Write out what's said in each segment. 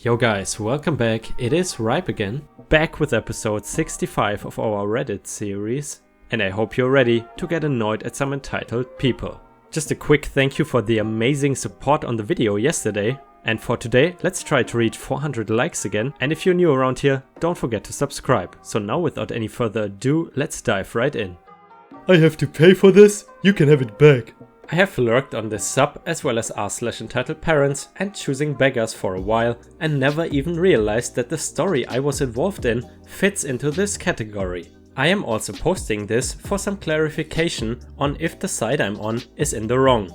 Yo guys, welcome back. It is Ripe again, back with episode 65 of our Reddit series, and I hope you're ready to get annoyed at some entitled people. Just a quick thank you for the amazing support on the video yesterday, and for today let's try to reach 400 likes again, and if you're new around here, don't forget to subscribe. So now without any further ado, let's dive right in. I have to pay for this? You can have it back. I have lurked on this sub as well as r/Entitledparents and choosing beggars for a while and never even realized that the story I was involved in fits into this category. I am also posting this for some clarification on if the side I'm on is in the wrong.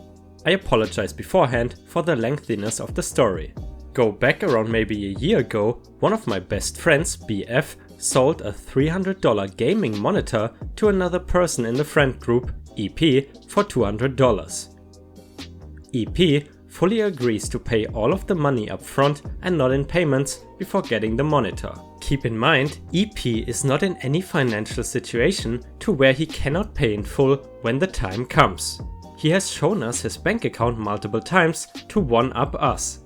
I apologize beforehand for the lengthiness of the story. Go back around maybe a year ago, one of my best friends, BF, sold a $300 gaming monitor to another person in the friend group, EP, for $200. EP fully agrees to pay all of the money up front and not in payments before getting the monitor. Keep in mind, EP is not in any financial situation to where he cannot pay in full when the time comes. He has shown us his bank account multiple times to one-up us.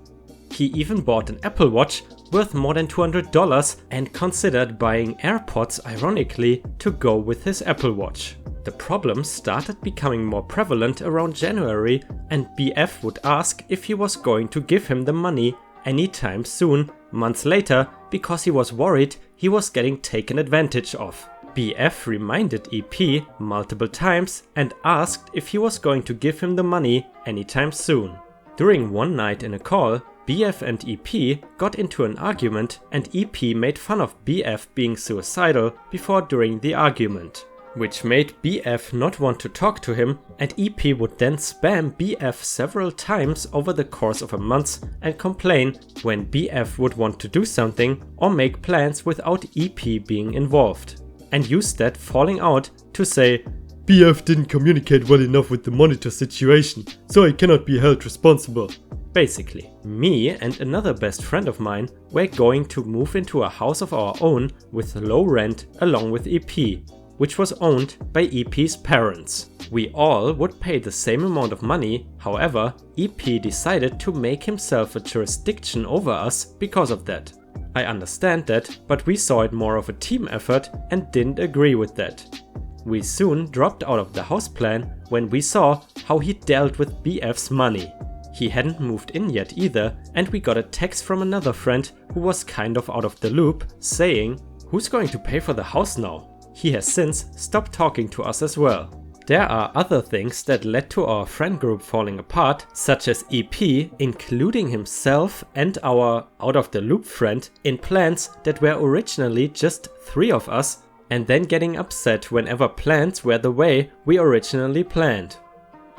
He even bought an Apple Watch worth more than $200 and considered buying AirPods ironically to go with his Apple Watch. The problem started becoming more prevalent around January, and BF would ask if he was going to give him the money anytime soon, months later, because he was worried he was getting taken advantage of. BF reminded EP multiple times and asked if he was going to give him the money anytime soon. During one night in a call, BF and EP got into an argument and EP made fun of BF being suicidal before during the argument, which made BF not want to talk to him, and EP would then spam BF several times over the course of a month and complain when BF would want to do something or make plans without EP being involved, and use that falling out to say, BF didn't communicate well enough with the monitor situation, so I cannot be held responsible. Basically, me and another best friend of mine were going to move into a house of our own with low rent along with EP, which was owned by EP's parents. We all would pay the same amount of money, however, EP decided to make himself a jurisdiction over us because of that. I understand that, but we saw it more of a team effort and didn't agree with that. We soon dropped out of the house plan when we saw how he dealt with BF's money. He hadn't moved in yet either, and we got a text from another friend who was kind of out of the loop saying, "Who's going to pay for the house now?" He has since stopped talking to us as well. There are other things that led to our friend group falling apart, such as EP including himself and our out of the loop friend in plans that were originally just 3 of us, and then getting upset whenever plans were the way we originally planned.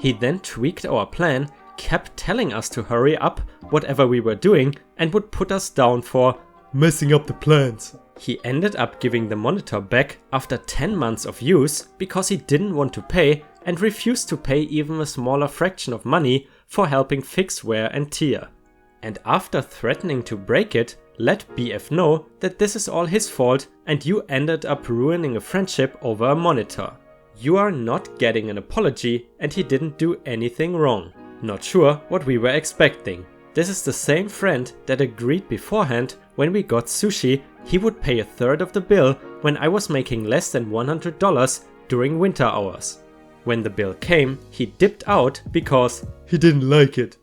He then tweaked our plan, kept telling us to hurry up whatever we were doing, and would put us down for messing up the plans. He ended up giving the monitor back after 10 months of use because he didn't want to pay and refused to pay even a smaller fraction of money for helping fix wear and tear. And after threatening to break it, let BF know that this is all his fault and you ended up ruining a friendship over a monitor. You are not getting an apology and he didn't do anything wrong. Not sure what we were expecting. This is the same friend that agreed beforehand when we got sushi he would pay a third of the bill when I was making less than $100 during winter hours. When the bill came, he dipped out because he didn't like it.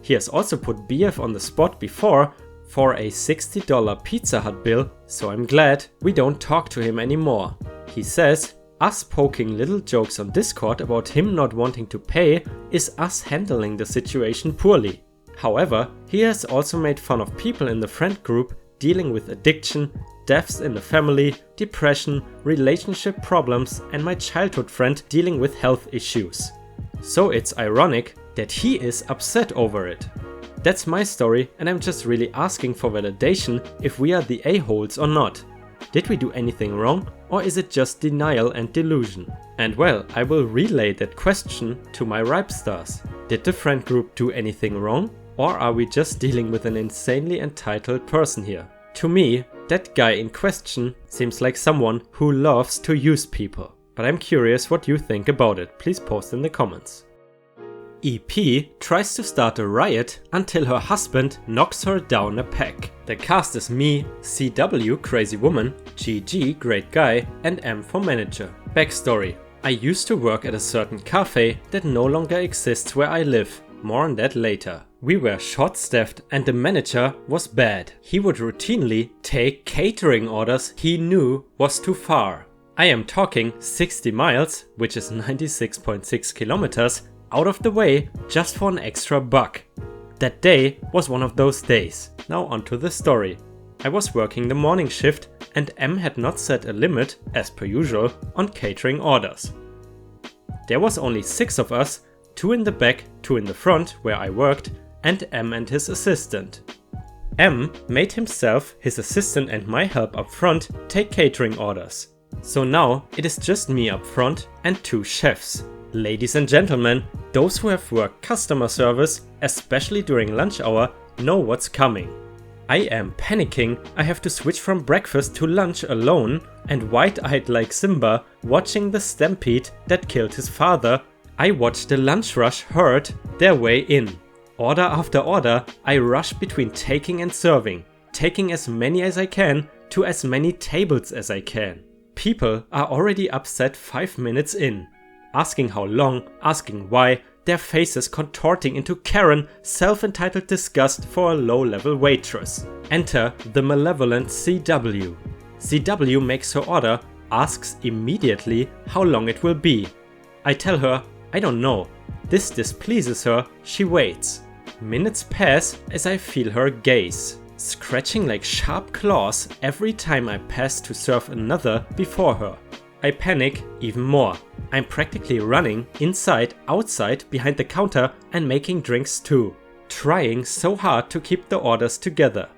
He has also put BF on the spot before for a $60 Pizza Hut bill, so I'm glad we don't talk to him anymore. He says us poking little jokes on Discord about him not wanting to pay is us handling the situation poorly. However, he has also made fun of people in the friend group dealing with addiction, deaths in the family, depression, relationship problems, and my childhood friend dealing with health issues. So it's ironic that he is upset over it. That's my story, and I'm just really asking for validation if we are the a-holes or not. Did we do anything wrong, or is it just denial and delusion? And well, I will relay that question to my Ripe stars. Did the friend group do anything wrong? Or are we just dealing with an insanely entitled person here? To me, that guy in question seems like someone who loves to use people. But I'm curious what you think about it. Please post in the comments. EP tries to start a riot until her husband knocks her down a peg. The cast is me, CW, crazy woman, GG, great guy, and M for manager. Backstory. I used to work at a certain cafe that no longer exists where I live. More on that later. We were short-staffed and the manager was bad. He would routinely take catering orders he knew was too far. I am talking 60 miles, which is 96.6 kilometers, out of the way just for an extra buck. That day was one of those days. Now onto the story. I was working the morning shift and M had not set a limit, as per usual, on catering orders. There was only 6 of us, 2 in the back, 2 in the front where I worked, and M and his assistant. M made himself, his assistant and my help up front take catering orders. So now it is just me up front and 2 chefs. Ladies and gentlemen, those who have worked customer service, especially during lunch hour, know what's coming. I am panicking, I have to switch from breakfast to lunch alone, and wide-eyed like Simba, watching the stampede that killed his father, I watch the lunch rush herd their way in. Order after order, I rush between taking and serving, taking as many as I can to as many tables as I can. People are already upset 5 minutes in. Asking how long, asking why, their faces contorting into Karen, self-entitled disgust for a low-level waitress. Enter the malevolent CW. CW makes her order, asks immediately how long it will be. I tell her, I don't know. This displeases her, she waits. Minutes pass as I feel her gaze, scratching like sharp claws every time I pass to serve another before her. I panic even more. I'm practically running inside, outside, behind the counter and making drinks too, trying so hard to keep the orders together.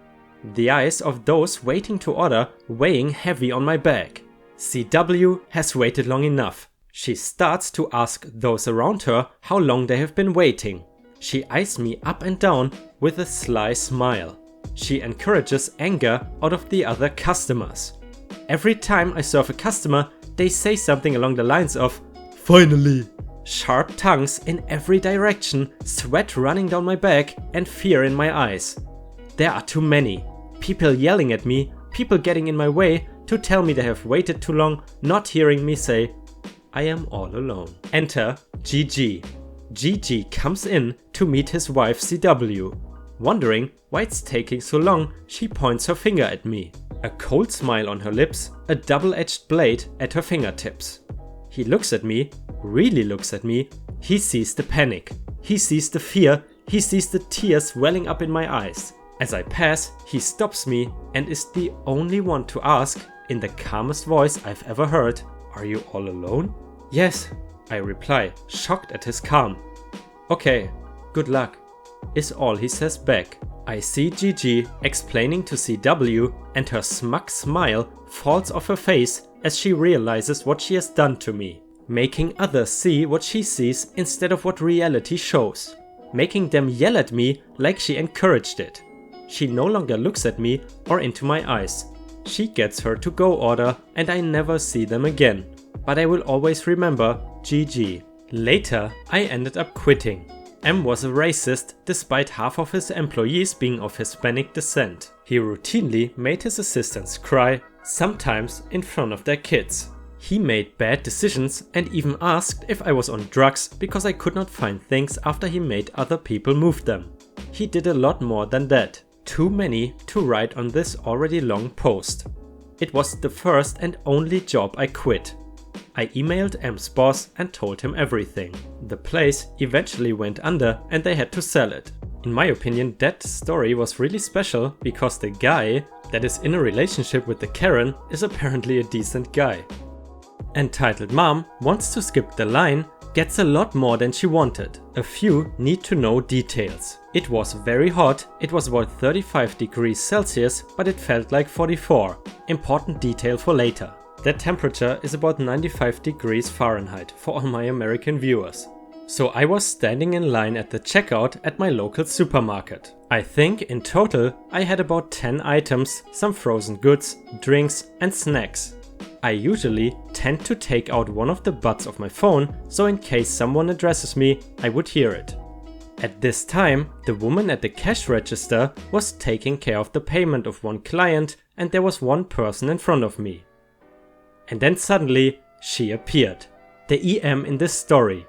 The eyes of those waiting to order weighing heavy on my back. CW has waited long enough. She starts to ask those around her how long they have been waiting. She eyes me up and down with a sly smile. She encourages anger out of the other customers. Every time I serve a customer, they say something along the lines of, "Finally!" Sharp tongues in every direction, sweat running down my back and fear in my eyes. There are too many. People yelling at me, people getting in my way to tell me they have waited too long, not hearing me say, I am all alone. Enter GG. GG comes in to meet his wife CW. Wondering why it's taking so long, she points her finger at me. A cold smile on her lips, a double-edged blade at her fingertips. He looks at me, really looks at me. He sees the panic. He sees the fear. He sees the tears welling up in my eyes. As I pass, he stops me and is the only one to ask, in the calmest voice I've ever heard, "Are you all alone?" "Yes," I reply, shocked at his calm. "Okay, good luck," is all he says back. I see GG explaining to CW and her smug smile falls off her face as she realizes what she has done to me. Making others see what she sees instead of what reality shows. Making them yell at me like she encouraged it. She no longer looks at me or into my eyes. She gets her to-go order and I never see them again. But I will always remember GG. Later, I ended up quitting. M was a racist despite half of his employees being of Hispanic descent. He routinely made his assistants cry, sometimes in front of their kids. He made bad decisions and even asked if I was on drugs because I could not find things after he made other people move them. He did a lot more than that. Too many to write on this already long post. It was the first and only job I quit. I emailed M's boss and told him everything. The place eventually went under and they had to sell it. In my opinion, that story was really special because the guy that is in a relationship with the Karen is apparently a decent guy. Entitled Mom wants to skip the line, gets a lot more than she wanted. A few need to know details. It was very hot, it was about 35 degrees Celsius, but it felt like 44. Important detail for later. That temperature is about 95 degrees Fahrenheit for all my American viewers. So I was standing in line at the checkout at my local supermarket. I think in total I had about 10 items, some frozen goods, drinks and snacks. I usually tend to take out one of the buds of my phone, so in case someone addresses me, I would hear it. At this time, the woman at the cash register was taking care of the payment of one client and there was one person in front of me. And then suddenly, she appeared. The EM in this story.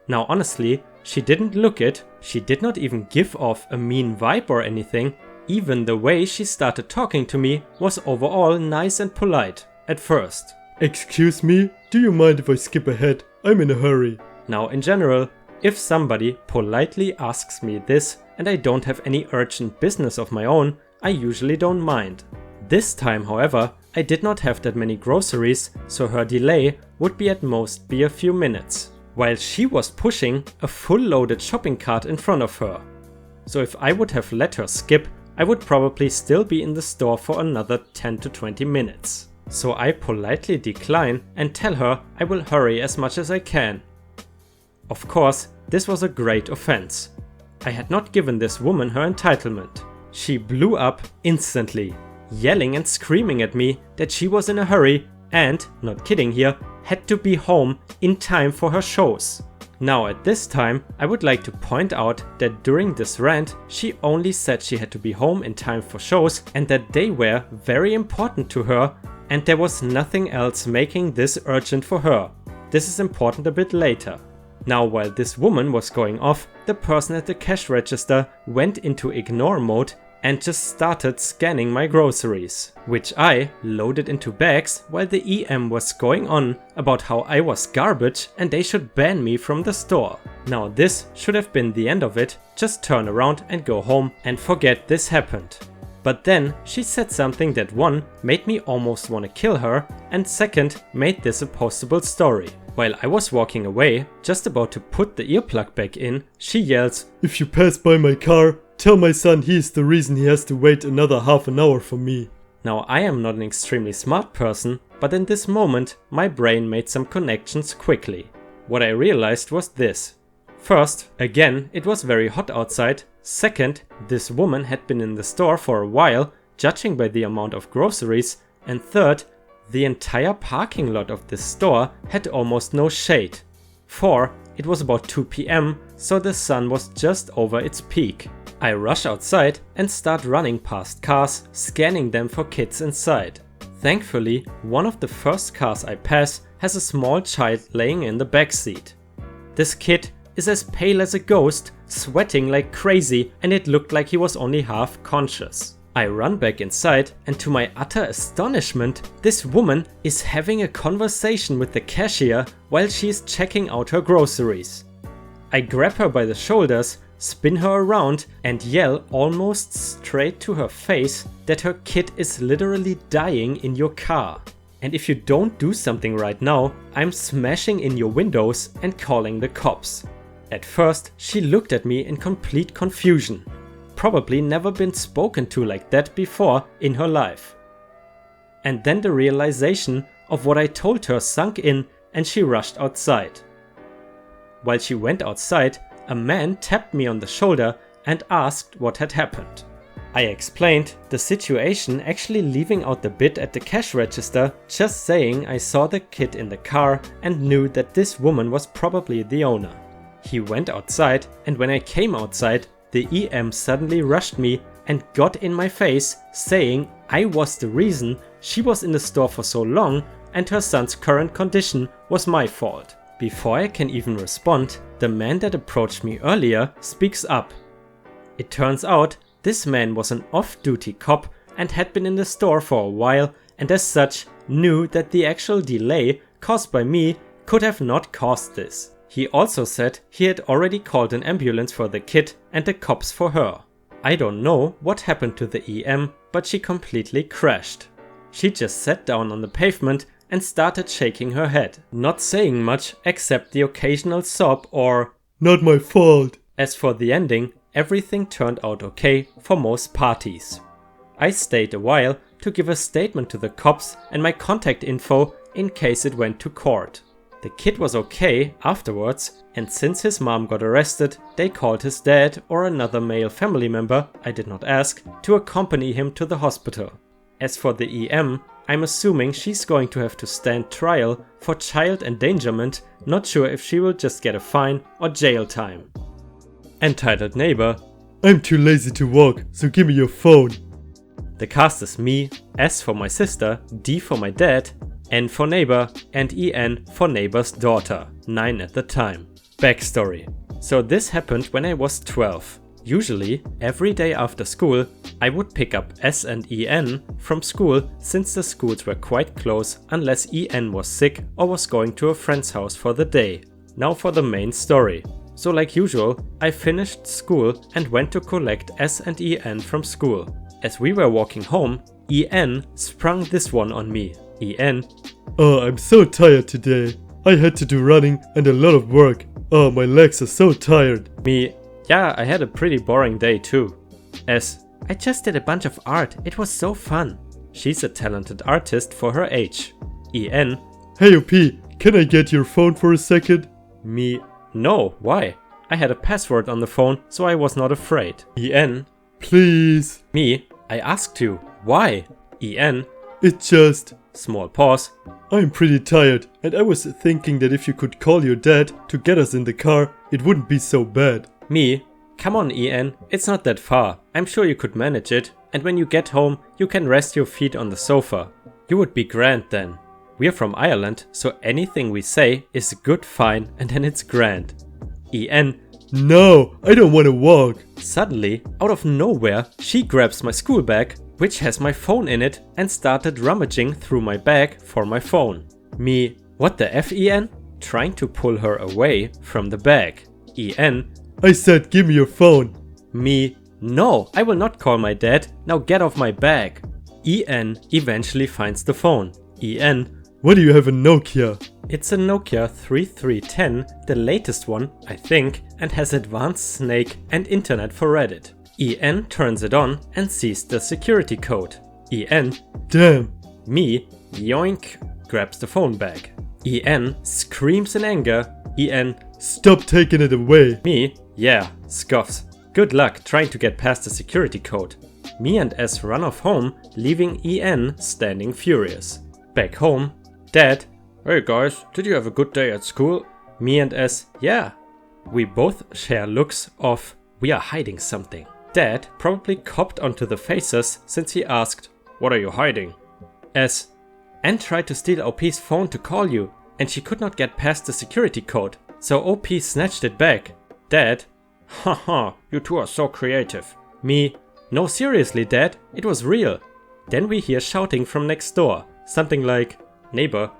Now honestly, she didn't look it, she did not even give off a mean vibe or anything, even the way she started talking to me was overall nice and polite, at first. Excuse me, do you mind if I skip ahead? I'm in a hurry. Now in general, if somebody politely asks me this and I don't have any urgent business of my own, I usually don't mind. This time, however, I did not have that many groceries, so her delay would be at most be a few minutes, while she was pushing a full loaded shopping cart in front of her. So if I would have let her skip, I would probably still be in the store for another 10 to 20 minutes. So I politely decline and tell her I will hurry as much as I can. Of course, this was a great offense. I had not given this woman her entitlement. She blew up instantly, yelling and screaming at me that she was in a hurry and, not kidding here, had to be home in time for her shows. Now at this time, I would like to point out that during this rant, she only said she had to be home in time for shows and that they were very important to her and there was nothing else making this urgent for her. This is important a bit later. Now while this woman was going off, the person at the cash register went into ignore mode and just started scanning my groceries, which I loaded into bags while the EM was going on about how I was garbage and they should ban me from the store. Now this should have been the end of it, just turn around and go home and forget this happened. But then she said something that one, made me almost want to kill her, and second, made this a postable story. While I was walking away, just about to put the earplug back in, she yells, "If you pass by my car, tell my son he is the reason he has to wait another half an hour for me." Now I am not an extremely smart person, but in this moment my brain made some connections quickly. What I realized was this. First, again, it was very hot outside. Second, this woman had been in the store for a while, judging by the amount of groceries. And third, the entire parking lot of this store had almost no shade. 4. It was about 2 PM, so the sun was just over its peak. I rush outside and start running past cars, scanning them for kids inside. Thankfully, one of the first cars I pass has a small child laying in the backseat. This kid is as pale as a ghost, sweating like crazy, and it looked like he was only half conscious. I run back inside and to my utter astonishment, this woman is having a conversation with the cashier while she is checking out her groceries. I grab her by the shoulders, spin her around and yell almost straight to her face that her kid is literally dying in your car. And if you don't do something right now, I'm smashing in your windows and calling the cops. At first, she looked at me in complete confusion. Probably never been spoken to like that before in her life. And then the realization of what I told her sunk in and she rushed outside. While she went outside, a man tapped me on the shoulder and asked what had happened. I explained the situation, actually leaving out the bit at the cash register, just saying I saw the kid in the car and knew that this woman was probably the owner. He went outside, and when I came outside, the EM suddenly rushed me and got in my face, saying I was the reason she was in the store for so long and her son's current condition was my fault. Before I can even respond, the man that approached me earlier speaks up. It turns out this man was an off-duty cop and had been in the store for a while and as such knew that the actual delay caused by me could have not caused this. He also said he had already called an ambulance for the kid and the cops for her. I don't know what happened to the EM, but she completely crashed. She just sat down on the pavement and started shaking her head, not saying much except the occasional sob or "Not my fault." As for the ending, everything turned out okay for most parties. I stayed a while to give a statement to the cops and my contact info in case it went to court. The kid was okay afterwards, and since his mom got arrested, they called his dad or another male family member, I did not ask, to accompany him to the hospital. As for the EM, I'm assuming she's going to have to stand trial for child endangerment, not sure if she will just get a fine or jail time. Entitled neighbor. I'm too lazy to walk, so give me your phone. The cast is me, S for my sister, D for my dad, N for neighbor, and EN for neighbor's daughter, 9 at the time. Backstory. So this happened when I was 12. Usually, every day after school, I would pick up S and EN from school since the schools were quite close unless EN was sick or was going to a friend's house for the day. Now for the main story. So like usual, I finished school and went to collect S and EN from school. As we were walking home, EN sprung this one on me. EN. Oh, I'm so tired today. I had to do running and a lot of work. Oh, my legs are so tired. Me. Yeah, I had a pretty boring day too. S. I just did a bunch of art. It was so fun. She's a talented artist for her age. EN. Hey OP, can I get your phone for a second? Me. No, why? I had a password on the phone, so I was not afraid. EN. Please. Me. I asked you. Why? EN. It just... Small pause. I'm pretty tired, and I was thinking that if you could call your dad to get us in the car, it wouldn't be so bad. Me. Come on EN, it's not that far. I'm sure you could manage it, and when you get home, you can rest your feet on the sofa. You would be grand then. We're from Ireland, so anything we say is good, fine, and then it's grand. EN. No, I don't want to walk. Suddenly, out of nowhere, she grabs my school bag, which has my phone in it, and started rummaging through my bag for my phone. Me. What the F, EN? Trying to pull her away from the bag. EN. I said give me your phone. Me. No, I will not call my dad. Now get off my bag. EN eventually finds the phone. EN. Why do you have a Nokia? It's a Nokia 3310, the latest one, I think, and has advanced snake and internet for Reddit. EN turns it on and sees the security code. EN. Damn. Me. Yoink. Grabs the phone back. EN screams in anger. EN. Stop taking it away. Me. Yeah. Scoffs. Good luck trying to get past the security code. Me and S run off home, leaving EN standing furious. Back home. Dad. Hey guys, did you have a good day at school? Me and S. Yeah. We both share looks of we are hiding something. Dad probably copped onto the faces since he asked, what are you hiding? S. Anne tried to steal OP's phone to call you, and she could not get past the security code, so OP snatched it back. Dad. Haha, you two are so creative. Me. No, seriously, Dad, it was real. Then we hear shouting from next door, something like, neighbor.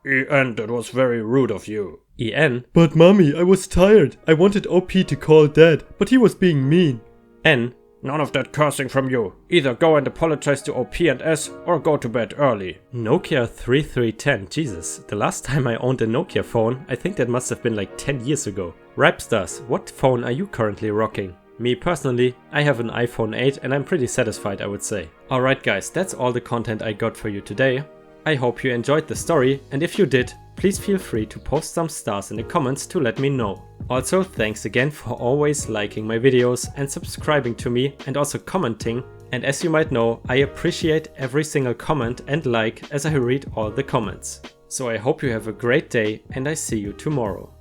EN, that was very rude of you. EN. But mommy, I was tired. I wanted OP to call dad, but he was being mean. N. None of that cursing from you. Either go and apologize to OP and S or go to bed early. Nokia 3310. Jesus, the last time I owned a Nokia phone, I think that must have been like 10 years ago. Rapstars, what phone are you currently rocking? Me personally, I have an iPhone 8 and I'm pretty satisfied, I would say. Alright guys, that's all the content I got for you today. I hope you enjoyed the story, and if you did, please feel free to post some stars in the comments to let me know. Also, thanks again for always liking my videos and subscribing to me and also commenting, and as you might know, I appreciate every single comment and like as I read all the comments. So I hope you have a great day and I see you tomorrow.